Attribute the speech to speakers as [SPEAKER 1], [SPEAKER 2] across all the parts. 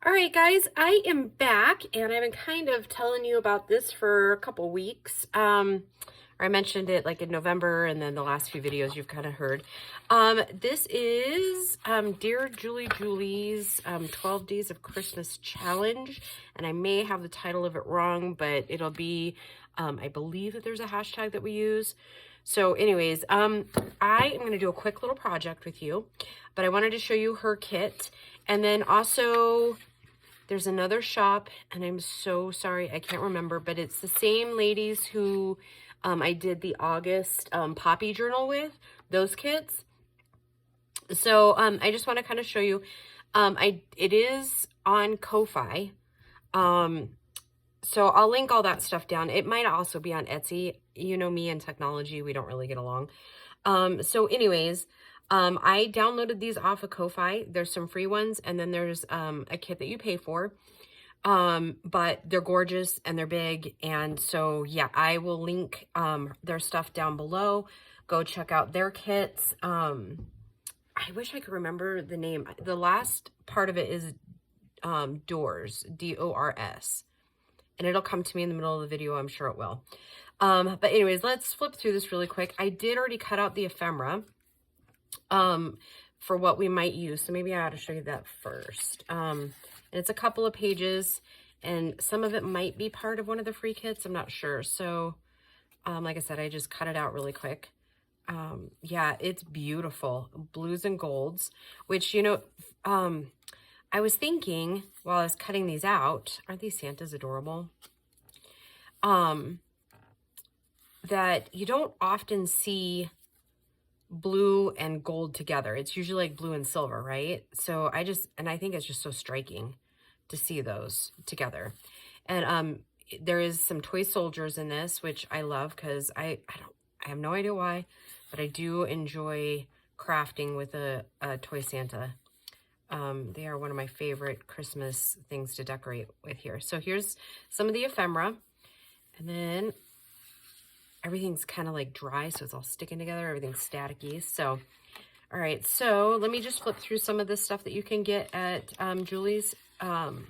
[SPEAKER 1] All right, guys, I am back, and I've been kind of telling you about this for a couple weeks. I mentioned it like in November, and then the last few videos you've kind of heard. This is Dear Julie Julie's 12 Days of Christmas Challenge, and I may have the title of it wrong, but it'll be, I believe that there's a hashtag that we use. So anyways, I am going to do a quick little project with you, but I wanted to show you her kit, and then also there's another shop, and I'm so sorry, I can't remember, but it's the same ladies who I did the August Poppy journal with, those kits. So I just want to kind of show you, it is on Ko-Fi. So I'll link all that stuff down. It might also be on Etsy. You know me and technology, we don't really get along. So anyways, I downloaded these off of Ko-Fi. There's some free ones, and then there's a kit that you pay for. But they're gorgeous and they're big. And so, yeah, I will link their stuff down below. Go check out their kits. I wish I could remember the name. The last part of it is Doors, D-O-R-S. And it'll come to me in the middle of the video. I'm sure it will. But anyways, let's flip through this really quick. I did already cut out the ephemera for what we might use. So maybe I ought to show you that first. And it's a couple of pages, and some of it might be part of one of the free kits. I'm not sure. So, like I said, I just cut it out really quick. Yeah, it's beautiful. Blues and golds, which, you know, I was thinking while I was cutting these out, aren't these Santas adorable? That you don't often see blue and gold together. It's usually like blue and silver, right? So I think it's just so striking to see those together. And there is some toy soldiers in this, which I love because I have no idea why, but I do enjoy crafting with a toy Santa. They are one of my favorite Christmas things to decorate with here. So here's some of the ephemera, and then everything's kind of like dry, so it's all sticking together. Everything's staticky. So, all right. So let me just flip through some of this stuff that you can get at Julie's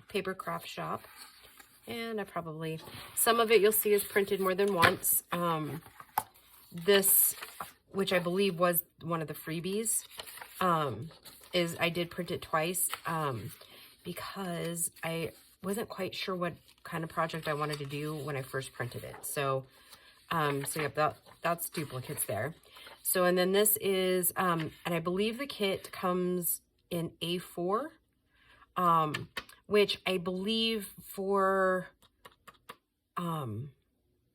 [SPEAKER 1] paper craft shop. And some of it you'll see is printed more than once. This, which I believe was one of the freebies, I did print it twice because I wasn't quite sure what kind of project I wanted to do when I first printed it. So yep, that's duplicates there. So, and then this is, and I believe the kit comes in A4, which I believe for,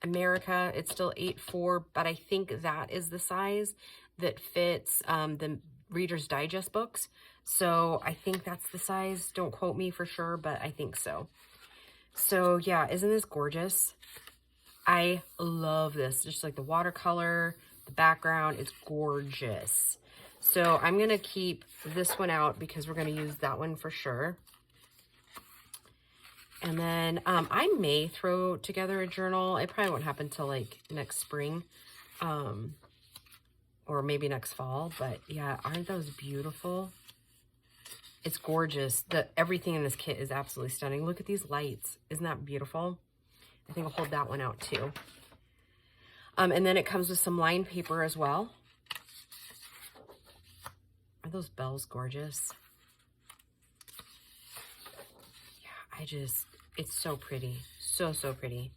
[SPEAKER 1] America, it's still 8.4, but I think that is the size that fits, the Reader's Digest books. So I think that's the size. Don't quote me for sure, but I think so. So yeah, isn't this gorgeous? I love this. Just like the watercolor, the background, it's gorgeous. So I'm going to keep this one out because we're going to use that one for sure. And then I may throw together a journal. It probably won't happen till like next spring or maybe next fall. But yeah, aren't those beautiful? It's gorgeous. Everything in this kit is absolutely stunning. Look at these lights. Isn't that beautiful? I think I'll hold that one out too. And then it comes with some lined paper as well. Are those bells gorgeous? Yeah, it's so pretty. So pretty.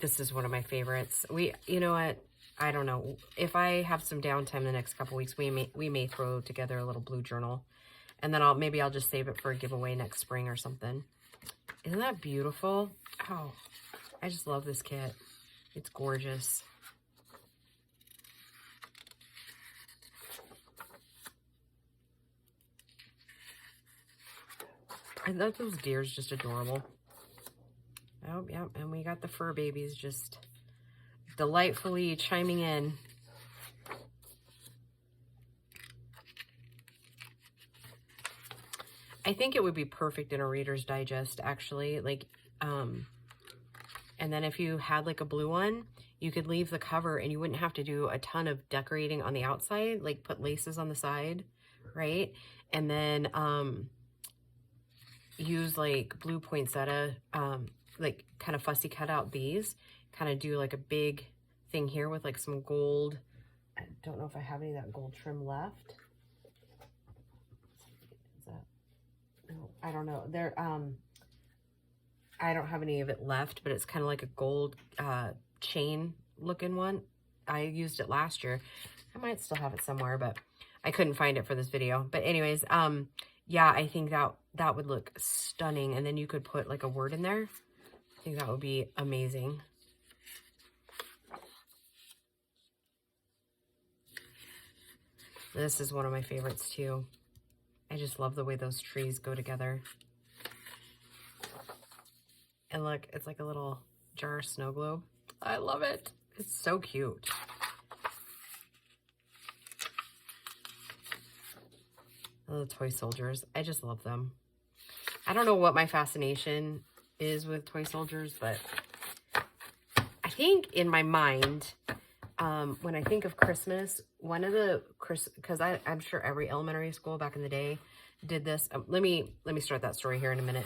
[SPEAKER 1] This is one of my favorites. You know what? I don't know. If I have some downtime the next couple weeks, we may throw together a little blue journal. And then maybe I'll just save it for a giveaway next spring or something. Isn't that beautiful? Oh, I just love this kit. It's gorgeous. I thought those deers just adorable. Oh, yeah, and we got the fur babies just delightfully chiming in. I think it would be perfect in a Reader's Digest, actually. Like, and then if you had like a blue one, you could leave the cover and you wouldn't have to do a ton of decorating on the outside, like put laces on the side right? And then use like blue poinsettia, like kind of fussy cut out these, kind of do like a big thing here with like some gold. I don't know if I have any of that gold trim left. Is that, no, I don't know. There, I don't have any of it left, but it's kind of like a gold chain looking one. I used it last year. I might still have it somewhere, but I couldn't find it for this video. But anyways, yeah, I think that would look stunning. And then you could put like a word in there. I think that would be amazing. This is one of my favorites too. I just love the way those trees go together. And look, it's like a little jar of snow globe. I love it. It's so cute. Oh, the toy soldiers. I just love them. I don't know what my fascination is with toy soldiers, but I think in my mind, when I think of Christmas, one of the because I'm sure every elementary school back in the day did this. Let me start that story here in a minute.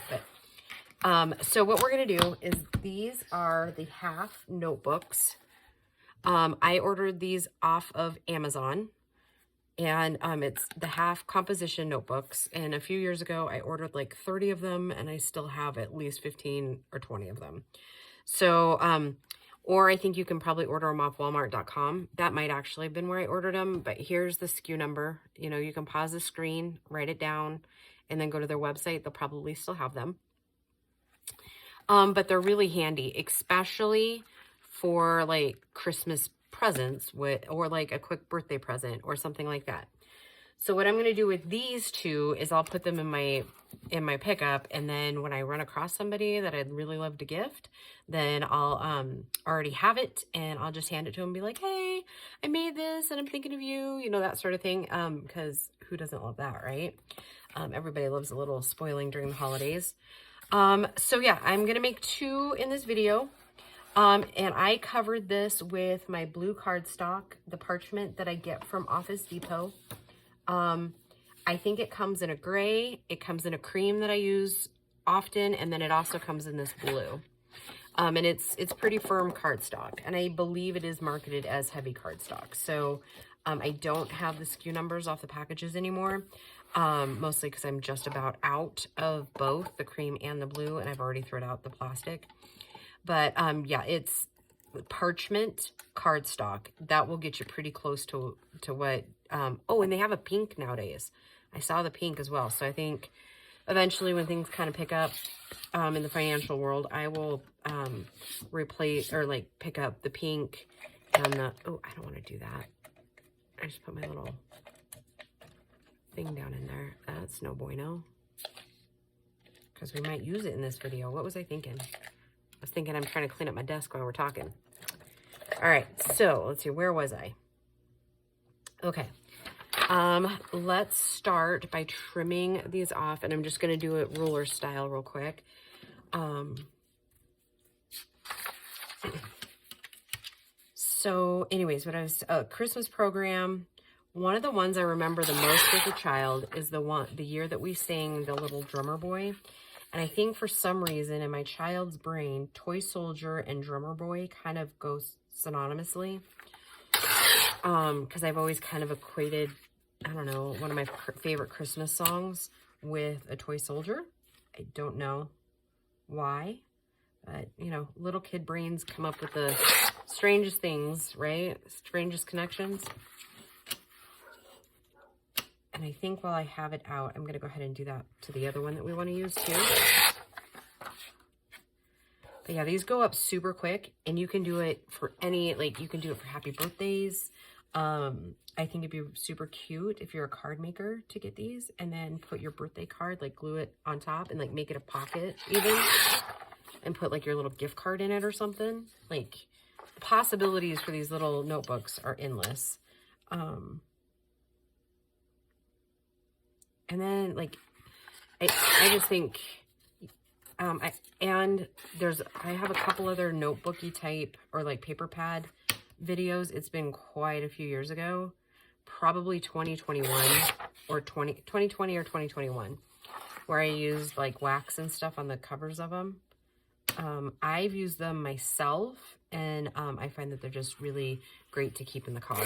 [SPEAKER 1] But so what we're gonna do is these are the half notebooks. I ordered these off of Amazon, and it's the half composition notebooks. And a few years ago, I ordered like 30 of them, and I still have at least 15 or 20 of them. So, or I think you can probably order them off Walmart.com. That might actually have been where I ordered them, but here's the SKU number. You know, you can pause the screen, write it down, and then go to their website. They'll probably still have them. But they're really handy, especially for like Christmas presents or like a quick birthday present or something like that. So what I'm going to do with these two is I'll put them in my pickup, and then when I run across somebody that I'd really love to gift, then I'll already have it, and I'll just hand it to them and be like, hey, I made this and I'm thinking of you, you know, that sort of thing. Because who doesn't love that, right? Everybody loves a little spoiling during the holidays. So yeah, I'm going to make two in this video. And I covered this with my blue cardstock, the parchment that I get from Office Depot. I think it comes in a gray, it comes in a cream that I use often, and then it also comes in this blue. And it's pretty firm cardstock, and I believe it is marketed as heavy cardstock. So I don't have the SKU numbers off the packages anymore, mostly because I'm just about out of both the cream and the blue, and I've already thrown out the plastic. But yeah, it's parchment cardstock. That will get you pretty close to what, oh, and they have a pink nowadays. I saw the pink as well. So I think eventually when things kind of pick up in the financial world, I will replace or like pick up the pink and the, oh, I don't want to do that. I just put my little thing down in there. That's no bueno. Because we might use it in this video. What was I thinking? I was thinking I'm trying to clean up my desk while we're talking. All right, so let's see, where was I? Okay, let's start by trimming these off, and I'm just gonna do it ruler style real quick. So anyways, what I was, Christmas program, one of the ones I remember the most as a child is the year that we sang The Little Drummer Boy. And I think for some reason in my child's brain, Toy Soldier and Drummer Boy kind of go synonymously. Because I've always kind of equated, I don't know, one of my favorite Christmas songs with a toy soldier. I don't know why, but you know, little kid brains come up with the strangest things, right? Strangest connections. And I think while I have it out, I'm going to go ahead and do that to the other one that we want to use too. But yeah, these go up super quick, and you can do it for any, like you can do it for happy birthdays. I think it'd be super cute if you're a card maker to get these and then put your birthday card, like glue it on top and like make it a pocket even, and put like your little gift card in it or something. Like the possibilities for these little notebooks are endless. And then like, I just think, I have a couple other notebooky type or like paper pad videos. It's been quite a few years ago, probably 2021 or 2020 or 2021, where I used like wax and stuff on the covers of them. I've used them myself, and I find that they're just really great to keep in the car.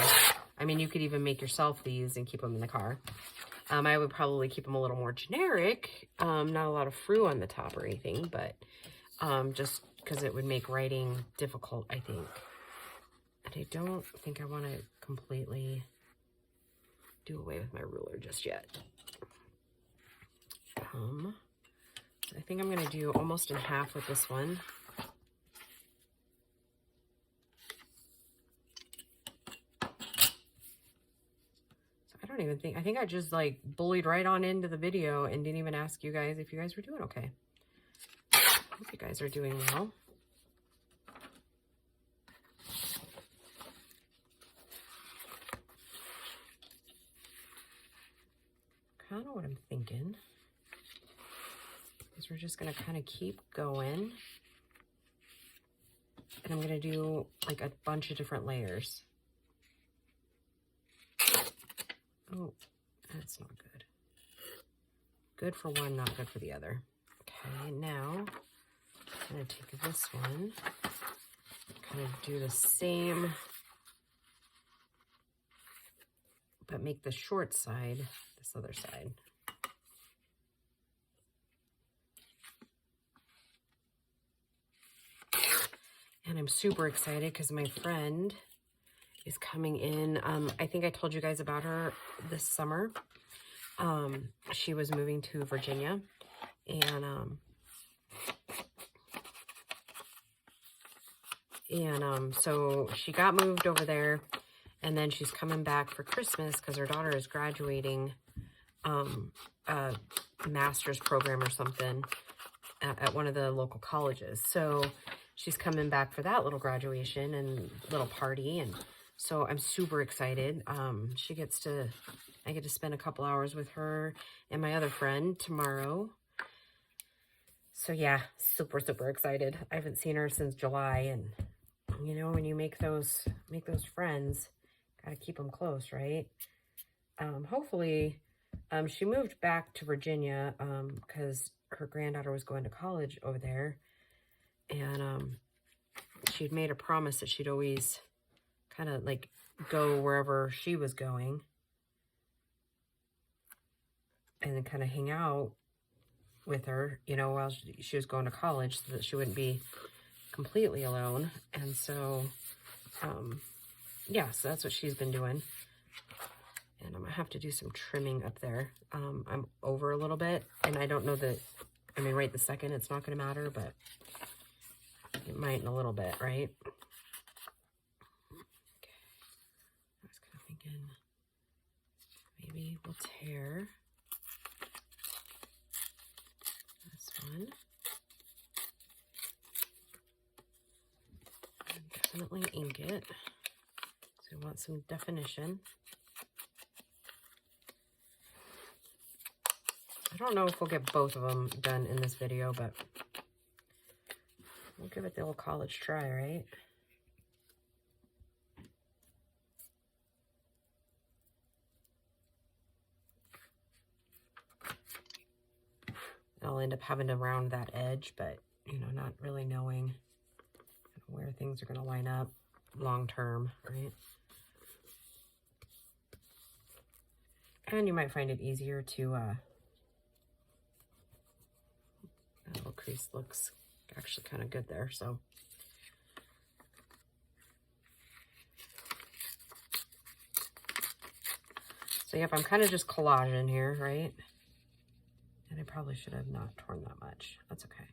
[SPEAKER 1] I mean, you could even make yourself these and keep them in the car. I would probably keep them a little more generic, not a lot of frou on the top or anything, but just because it would make writing difficult, I think. And I don't think I want to completely do away with my ruler just yet. I think I'm going to do almost in half with this one. I don't even think, I think I just like bullied right on into the video and didn't even ask you guys if you guys were doing okay. I hope you guys are doing well. Kind of what I'm thinking is we're just going to kind of keep going. And I'm going to do like a bunch of different layers. Oh, that's not good. Good for one, not good for the other. Okay, now I'm going to take this one, kind of do the same, but make the short side this other side. And I'm super excited because my friend is coming in. I think I told you guys about her this summer. She was moving to Virginia, and so she got moved over there, and then she's coming back for Christmas because her daughter is graduating a master's program or something at one of the local colleges. So she's coming back for that little graduation and little party, and so I'm super excited. I get to spend a couple hours with her and my other friend tomorrow. So yeah, super, super excited. I haven't seen her since July, and you know, when you make those friends, gotta keep them close, right? Hopefully, she moved back to Virginia because her granddaughter was going to college over there, and she'd made a promise that she'd always kind of like go wherever she was going and then kind of hang out with her, you know, while she was going to college, so that she wouldn't be completely alone. And so, yeah, so that's what she's been doing. And I'm gonna have to do some trimming up there. I'm over a little bit, and I don't know that, I mean, right this second, it's not gonna matter, but it might in a little bit, right? Okay. I was kind of thinking maybe we'll tear this one. And definitely ink it. So we want some definition. I don't know if we'll get both of them done in this video, but we'll give it the old college try, right? I'll end up having to round that edge, but, you know, not really knowing where things are going to line up long term, right? And you might find it easier to, that little crease looks actually kind of good there, so. So, yep, I'm kind of just collaging here, right? And I probably should have not torn that much. That's okay.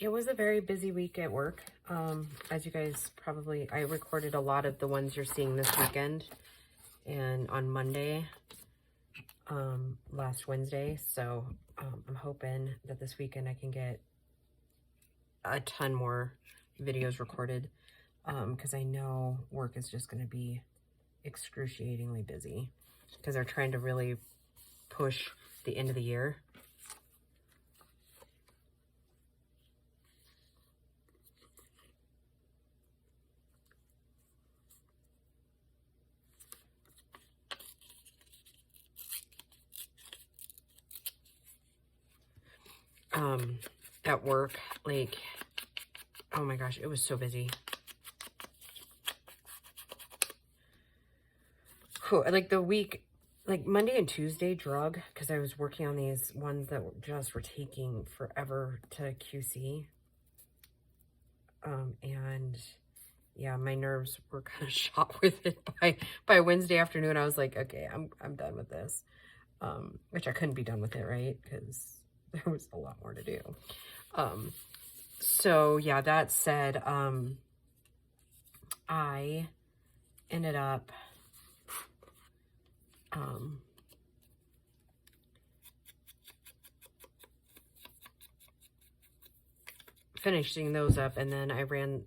[SPEAKER 1] It was a very busy week at work. As you guys probably, I recorded a lot of the ones you're seeing this weekend and on Monday, last Wednesday. So I'm hoping that this weekend I can get a ton more videos recorded. because I know work is just going to be excruciatingly busy because they're trying to really push the end of the year. At work, like, oh my gosh, it was so busy. Cool. Like the week, like Monday and Tuesday drug, because I was working on these ones that just were taking forever to QC. And yeah, my nerves were kind of shot with it by Wednesday afternoon. I was like, okay, I'm done with this. Which I couldn't be done with it, right? Because there was a lot more to do. So yeah, that said, I ended up finishing those up, and then I ran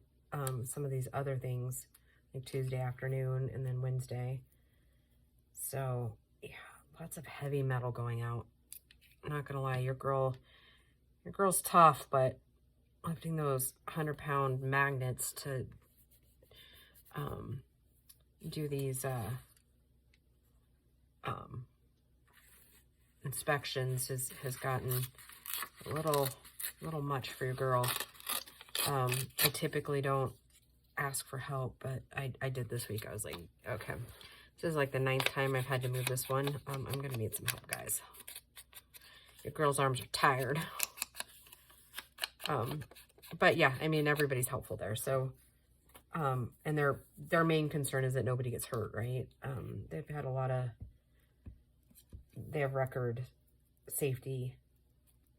[SPEAKER 1] some of these other things like Tuesday afternoon and then Wednesday. So yeah, lots of heavy metal going out. I'm not gonna lie, your girl's tough, but lifting those 100-pound magnets to do these inspections has gotten a little much for your girl. I typically don't ask for help, but I did this week. I was like, okay, this is like the 9th time I've had to move this one. I'm gonna need some help, guys. Your girl's arms are tired. But yeah, I mean, everybody's helpful there. So, and their main concern is that nobody gets hurt, right? They've had they have record safety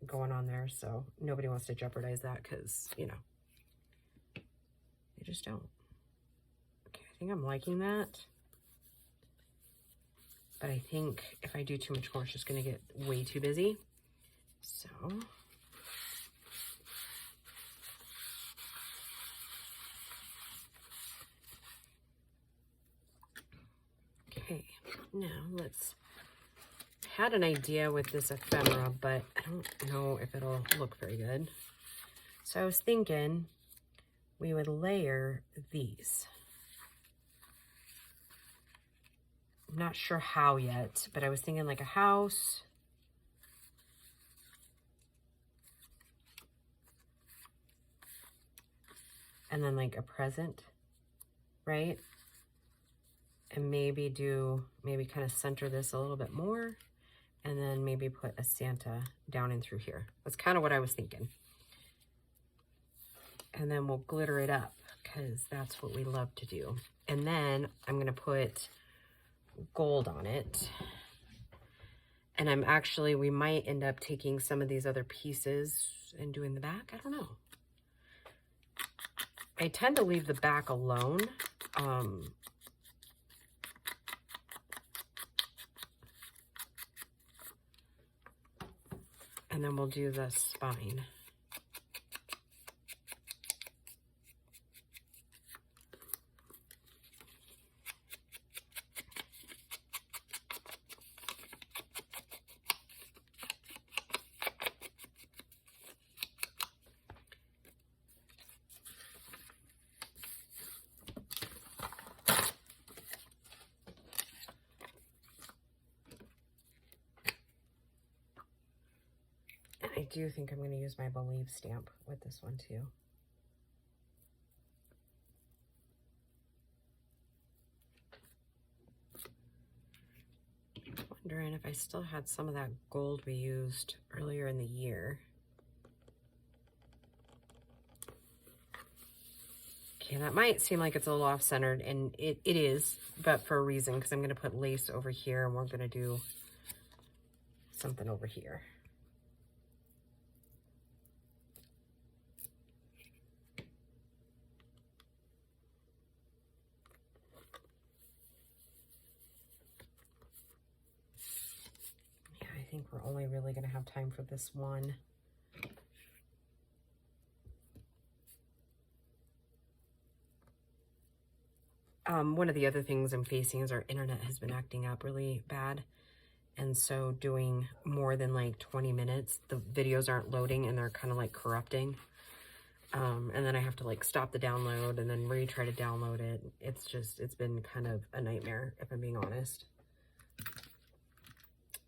[SPEAKER 1] going on there, so nobody wants to jeopardize that because, you know, they just don't. Okay, I think I'm liking that. But I think if I do too much more, it's just going to get way too busy. So, okay, now let's, had an idea with this ephemera, but I don't know if it'll look very good. So I was thinking we would layer these. I'm not sure how yet, but I was thinking like a house. And then like a present, right? And maybe kind of center this a little bit more. And then maybe put a Santa down in through here. That's kind of what I was thinking. And then we'll glitter it up because that's what we love to do. And then I'm going to put gold on it. And we might end up taking some of these other pieces and doing the back. I don't know. I tend to leave the back alone. And then we'll do the spine. I do think I'm going to use my Believe stamp with this one too. Wondering if I still had some of that gold we used earlier in the year. Okay, that might seem like it's a little off-centered, and it is, but for a reason, because I'm going to put lace over here, and we're going to do something over here. Yeah, I think we're only really going to have time for this one. One of the other things I'm facing is our internet has been acting up really bad. And so doing more than like 20 minutes, the videos aren't loading and they're kind of like corrupting. And then I have to like stop the download and then retry to download it. It's been kind of a nightmare, if I'm being honest.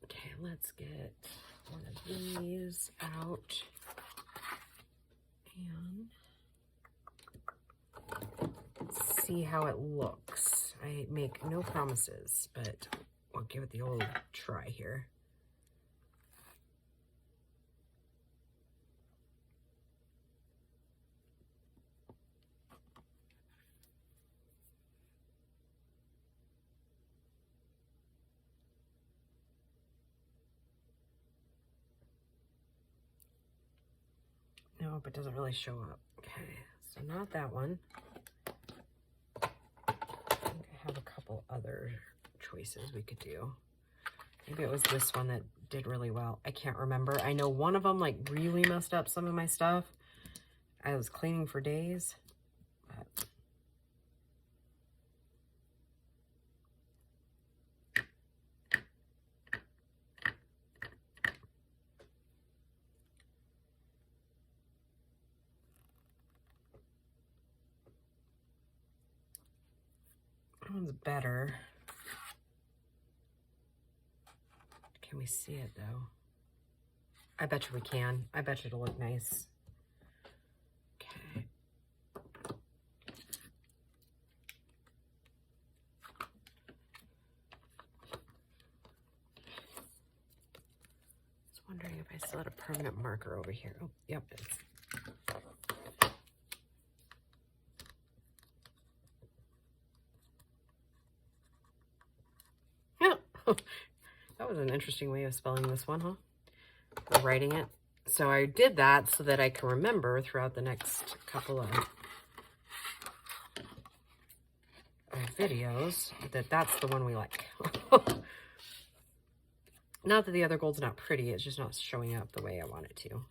[SPEAKER 1] Okay, let's get one of these out. And let's see how it looks. I make no promises, but I'll give it the old try here. Nope, it doesn't really show up. Okay, so not that one. I think I have a couple other choices we could do. Maybe it was this one that did really well. I can't remember. I know one of them like really messed up some of my stuff. I was cleaning for days. But that one's better. Can we see it though? I bet you we can. I bet you it'll look nice. Okay. I was wondering if I still had a permanent marker over here. Oh, yep, it's. Yeah. That was an interesting way of spelling this one, huh? Or writing it. So I did that so that I can remember throughout the next couple of videos that that's the one we like. Not that the other gold's not pretty, it's just not showing up the way I want it to.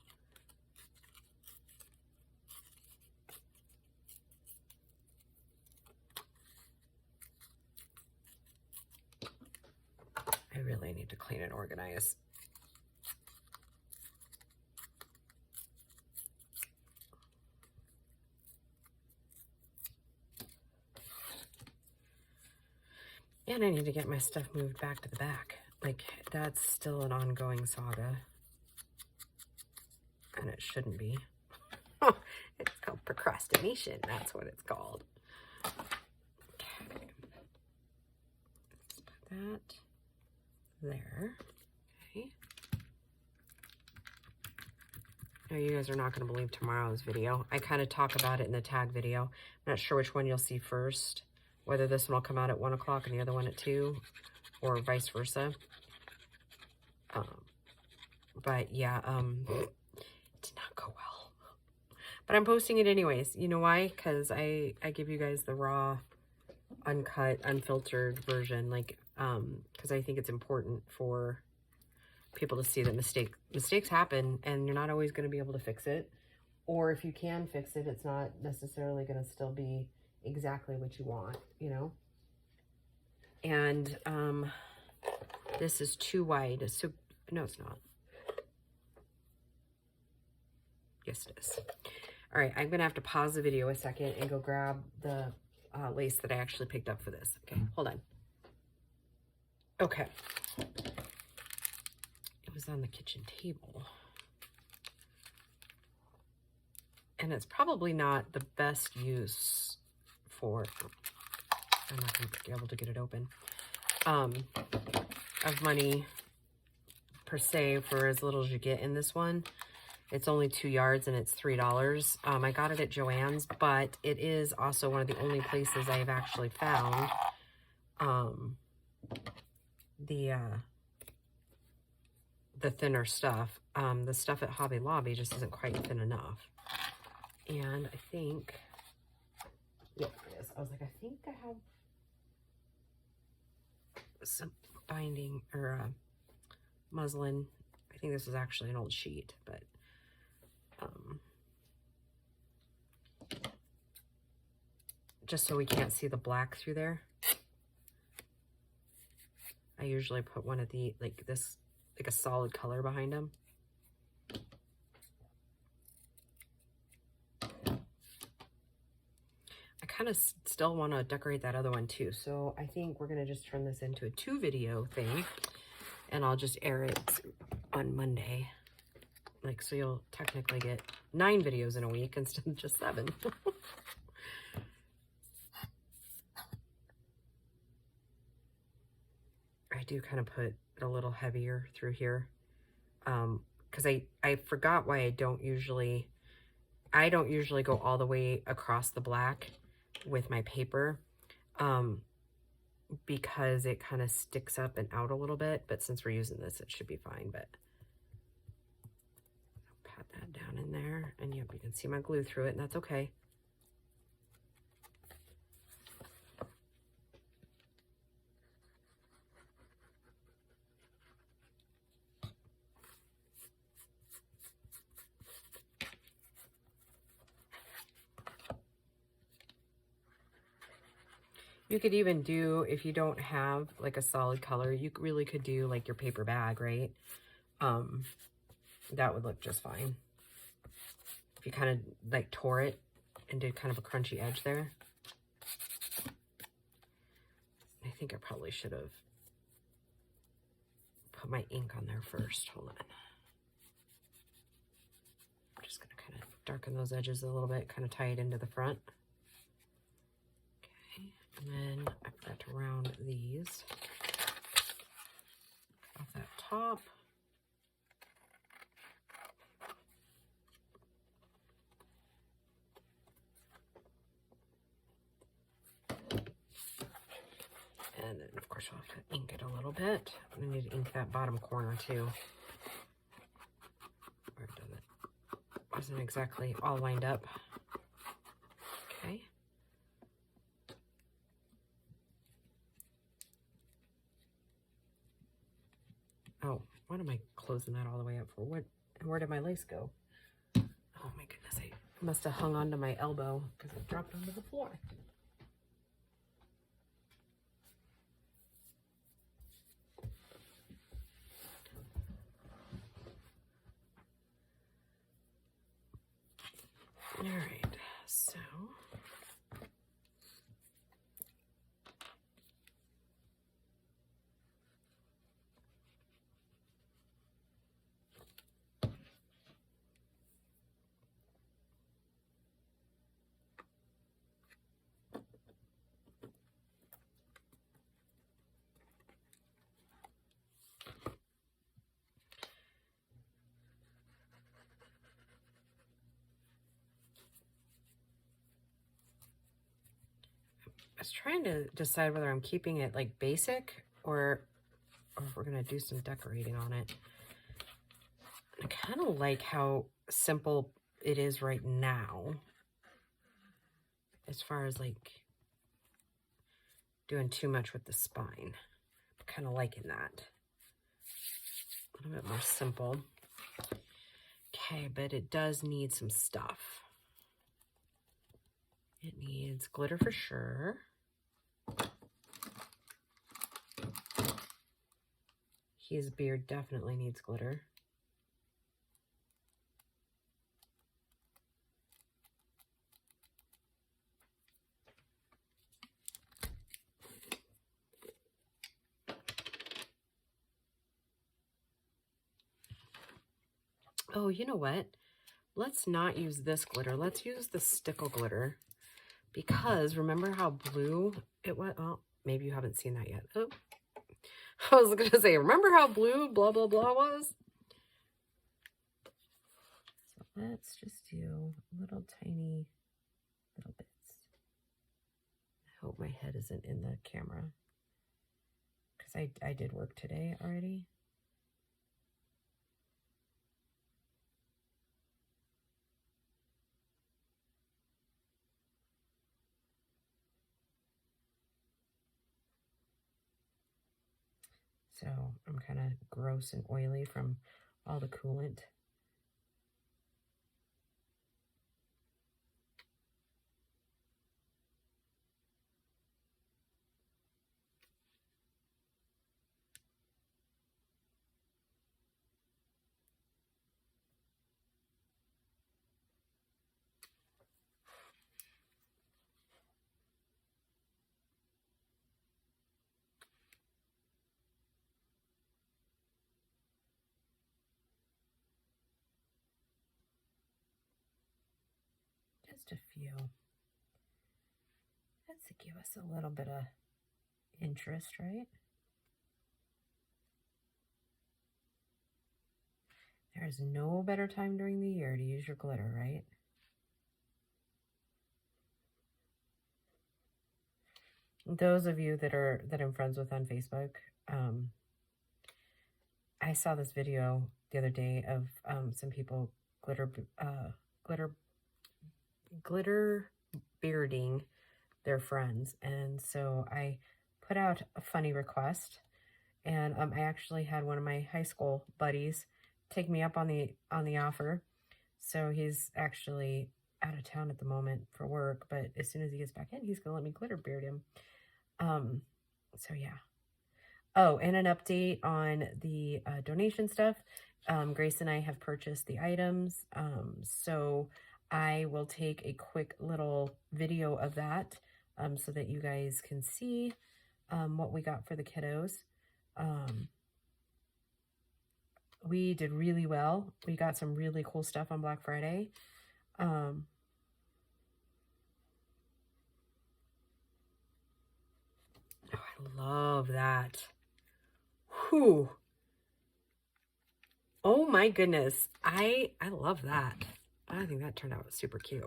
[SPEAKER 1] I really need to clean and organize. And I need to get my stuff moved back to the back. Like, that's still an ongoing saga. And it shouldn't be. It's called procrastination. That's what it's called. Okay. Let's put that there. Okay. Now you guys are not going to believe tomorrow's video. I kind of talk about it in the tag video. I'm not sure which one you'll see first. Whether this one will come out at 1 o'clock and the other one at 2, or vice versa. But yeah, it did not go well. But I'm posting it anyways. You know why? Because I give you guys the raw, uncut, unfiltered version. Like, because I think it's important for people to see that mistakes happen, and you're not always going to be able to fix it. Or if you can fix it, it's not necessarily going to still be exactly what you want, you know. And this is too wide, so no, it's not. Yes, it is. All right, I'm gonna have to pause the video a second and go grab the lace that I actually picked up for this. Okay, hold on. Okay, it was on the kitchen table, and it's probably not the best use for, I'm not going to be able to get it open, of money per se for as little as you get in this one. It's only 2 yards and it's $3. I got it at Joann's, but it is also one of the only places I've actually found the thinner stuff. The stuff at Hobby Lobby just isn't quite thin enough. And I think, yep, it is. I was like, I think I have some binding or muslin. I think this is actually an old sheet, but just so we can't see the black through there. I usually put one of the, like this, like a solid color behind them. I kind of still want to decorate that other one too. So I think we're going to just turn this into a 2 video thing, and I'll just air it on Monday. Like, so you'll technically get 9 videos in a week instead of just 7. I do kind of put it a little heavier through here. Because I forgot why I don't usually go all the way across the black with my paper, because it kind of sticks up and out a little bit, but since we're using this, it should be fine. But I'll pat that down in there, and yep, you can see my glue through it, and that's okay. You could even do, if you don't have like a solid color, you really could do like your paper bag, right? That would look just fine. If you kind of like tore it and did kind of a crunchy edge there. I think I probably should have put my ink on there first. Hold on. I'm just going to kind of darken those edges a little bit, kind of tie it into the front. Okay, and then I forgot to round these off that top. And then, of course, we'll have to ink it a little bit. I need to ink that bottom corner, too. Where it wasn't exactly all lined up. Okay. Oh, what am I closing that all the way up for? What? Where did my lace go? Oh, my goodness. I must have hung onto my elbow because it dropped onto the floor. All right, so I was trying to decide whether I'm keeping it like basic or if we're gonna do some decorating on it. I kind of like how simple it is right now, as far as like doing too much with the spine. I'm kind of liking that. A little bit more simple. Okay, but it does need some stuff. It needs glitter for sure. His beard definitely needs glitter. Oh, you know what? Let's not use this glitter. Let's use the Stickle glitter. Because remember how blue it was? Oh, maybe you haven't seen that yet. Oh, I was going to say, remember how blue blah, blah, blah was? So let's just do little tiny little bits. I hope my head isn't in the camera, because I did work today already. So I'm kind of gross and oily from all the coolant. just a few. That's to give us a little bit of interest, right? There is no better time during the year to use your glitter, right? Those of you that I'm friends with on Facebook, I saw this video the other day of some people glitter bearding their friends, and so I put out a funny request, and I actually had one of my high school buddies take me up on the offer. So he's actually out of town at the moment for work, but as soon as he gets back in, he's gonna let me glitter beard him. So yeah. Oh, and an update on the donation stuff. Grace and I have purchased the items, so I will take a quick little video of that so that you guys can see what we got for the kiddos. We did really well. We got some really cool stuff on Black Friday. Oh, I love that. Whew. Oh my goodness. I love that. I think that turned out super cute.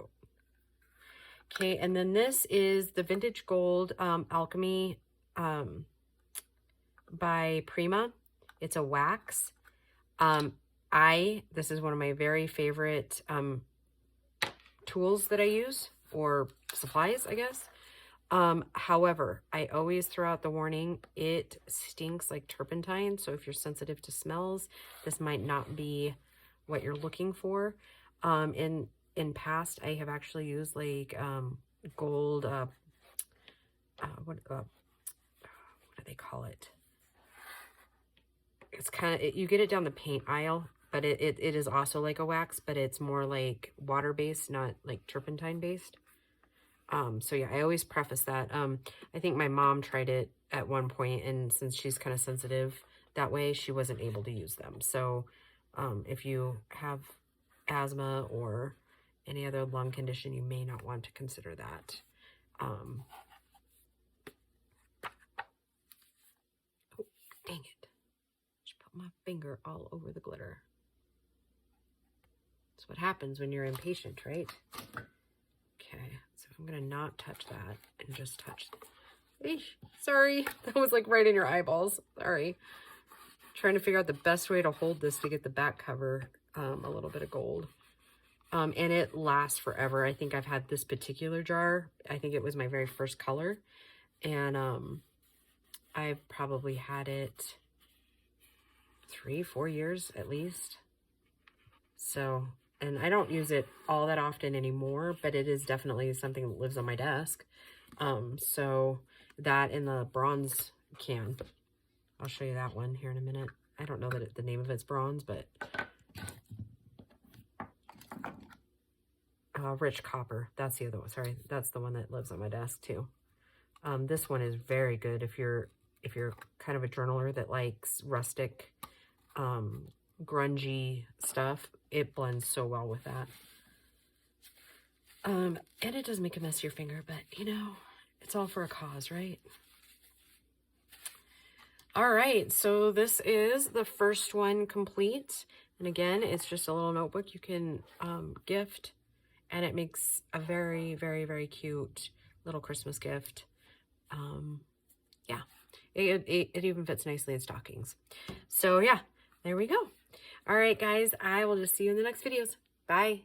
[SPEAKER 1] Okay, and then this is the Vintage Gold Alchemy by Prima. It's a wax. This is one of my very favorite tools that I use, or supplies, I guess. However, I always throw out the warning, it stinks like turpentine. So if you're sensitive to smells, this might not be what you're looking for. In past, I have actually used like gold, what do they call it? It's kind of, you get it down the paint aisle, but it is also like a wax, but it's more like water-based, not like turpentine-based. So yeah, I always preface that. I think my mom tried it at one point, and since she's kind of sensitive that way, she wasn't able to use them. So if you have asthma or any other lung condition, you may not want to consider that. Oh, dang it. Just put my finger all over the glitter. That's what happens when you're impatient, right? Okay, so I'm gonna not touch that and just touch. Eesh, sorry, that was like right in your eyeballs. Sorry. Trying to figure out the best way to hold this to get the back cover a little bit of gold. And it lasts forever. I think I've had this particular jar. I think it was my very first color. And I've probably had it 3-4 years at least. So, and I don't use it all that often anymore, but it is definitely something that lives on my desk. So that in the bronze can. I'll show you that one here in a minute. I don't know that the name of it's bronze, but rich copper. That's the other one. Sorry, that's the one that lives on my desk too. This one is very good if you're kind of a journaler that likes rustic, grungy stuff. It blends so well with that. And it does make a mess of your finger, but you know, it's all for a cause, right? All right, so this is the first one complete. And again, it's just a little notebook you can gift, and it makes a very, very, very cute little Christmas gift. Yeah, it even fits nicely in stockings. So yeah, there we go. All right, guys, I will just see you in the next videos. Bye.